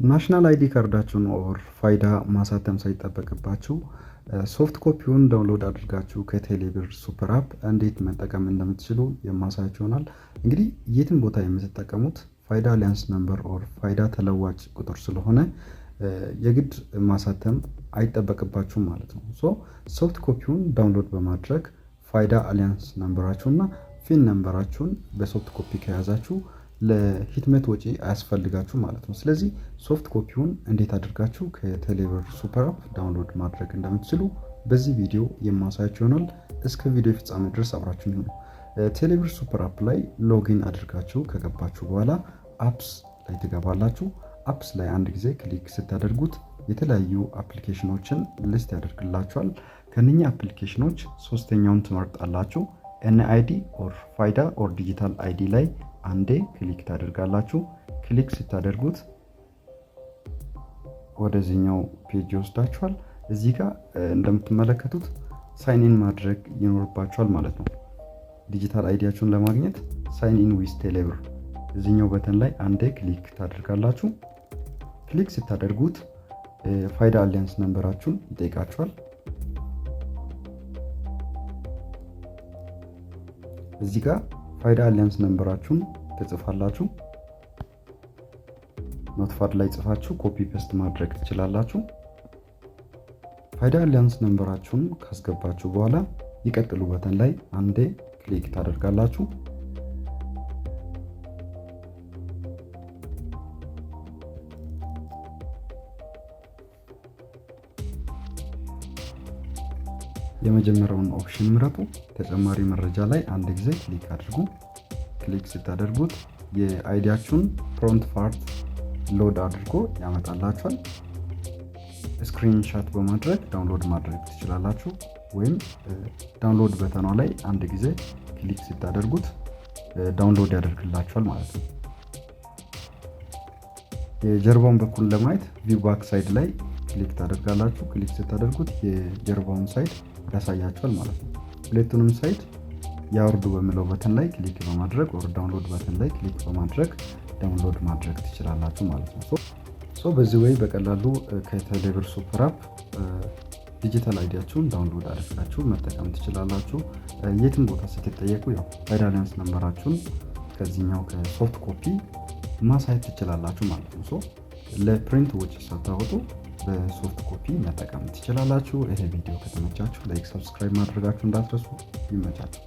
ናሽናል አይዲ ካርዳችሁን ኦር ፋይዳ ማሳተም ሳይጠበቅባችሁ ሶፍት ኮፒውን ዳውንሎድ አድርጋችሁ ከቴሌብር ሱፐር አፕ እንዴት መጠቀም እንደምትችሉ የማሳያችሁ ይሆናል። እንግዲህ የትም ቦታ የምትጠቀሙት ፋይዳ አሊያንስ ነምበር ኦር ፋይዳ ተለዋጭ ቁጥር ስለሆነ የግድ ማሳተም አይጠበቅባችሁም ማለት ነው። ሶፍት ኮፒውን ዳውንሎድ በማድረግ ፋይዳ አሊያንስ ነምበራችሁና ፊን ነምበራችሁን በሶፍት ኮፒ ከያዛችሁ ለህትመት ወጪ አያስፈልጋችሁ ማለት ነው። ስለዚህ ሶፍት ኮፒውን እንዴት አድርጋችሁ ከቴሌብር ሱፐር አፕ ዳውንሎድ ማድረግ እንደምትችሉ በዚህ ቪዲዮ የማሳያችሁ ይሆናል። እስከ ቪዲዮ ፍጻሜ ድረስ አብራችሁን ይሁኑ። ቴሌብር ሱፐር አፕ ላይ ሎጊን አድርጋችሁ ከገባችሁ በኋላ አፕስ ላይ ትገባላችሁ። አፕስ ላይ አንድ ጊዜ ክሊክ ስታደርጉት የተለያዩ አፕሊኬሽኖችን ሊስት ያደርግላችኋል። ከነኛ አፕሊኬሽኖች ሶስተኛውን ትመርጣላችሁ። ኤንአይዲ ኦር ፋይዳ ኦር ዲጂታል አይዲ ላይ አንዴ ክሊክ ታደርጋላችሁ። ክሊክ ስታደርጉት ወደዚህኛው ፔጅ ይወስዳችኋል። እዚህ ጋር እንደምትመለከቱት ሳይን ማድረግ ይኖርባችኋል ማለት ነው። ዲጂታል አይዲያችሁን ለማግኘት ሳይን ኢን ዊዝ ቴሌብር እዚህኛው በተን ላይ አንዴ ክሊክ ታደርጋላችሁ። ክሊክ ስታደርጉት ፋይዳ አሊያንስ ነምበራችሁን ይጠይቃችኋል። እዚህ ጋር ፋይዳ አሊያንስ ነምበራችሁን ትጽፋላችሁ። ኖትፓድ ላይ ጽፋችሁ ኮፒ ፔስት ማድረግ ትችላላችሁ። ፋይዳ አሊያንስ ነምበራችሁን ካስገባችሁ በኋላ ይቀጥሉ በተን ላይ አንዴ ክሊክ ታደርጋላችሁ። የመጀመሪያውን ኦፕሽን ምረጡ። ተጨማሪ መረጃ ላይ አንድ ጊዜ ክሊክ አድርጉ። ክሊክ ስታደርጉት የአይዲያችሁን ፍሮንት ፓርት ሎድ አድርጎ ያመጣላችኋል። ስክሪንሻት በማድረግ ዳውንሎድ ማድረግ ትችላላችሁ። ወይም ዳውንሎድ በተኗ ላይ አንድ ጊዜ ክሊክ ስታደርጉት ዳውንሎድ ያደርግላችኋል ማለት ነው። የጀርባውን በኩል ለማየት ቪው ባክ ሳይድ ላይ ክሊክ ታደርጋላችሁ። ክሊክ ስታደርጉት የጀርባውን ሳይድ ያሳያችኋል ማለት ነው። ሁለቱንም ሳይድ ያወርዱ በሚለው በተን ላይ ክሊክ በማድረግ ወር ዳውንሎድ በተን ላይ ክሊክ በማድረግ ዳውንሎድ ማድረግ ትችላላችሁ ማለት ነው። በዚህ ወይ በቀላሉ ከቴሌብር ሱፐር አፕ ዲጂታል አይዲያችሁን ዳውንሎድ አድርጋችሁ መጠቀም ትችላላችሁ። የትም ቦታ ስትጠየቁ ያው ፋይዳ አሊያንስ ነምበራችሁን ከዚህኛው ከሶፍት ኮፒ ማሳየት ትችላላችሁ ማለት ነው። ለፕሪንት ወጪ ሳታወጡ በሶፍት ኮፒ መጠቀም ትችላላችሁ። ይሄ ቪዲዮ ከተመቻችሁ ላይክ፣ ሰብስክራይብ ማድረጋችሁ እንዳትረሱ። ይመቻችሁ።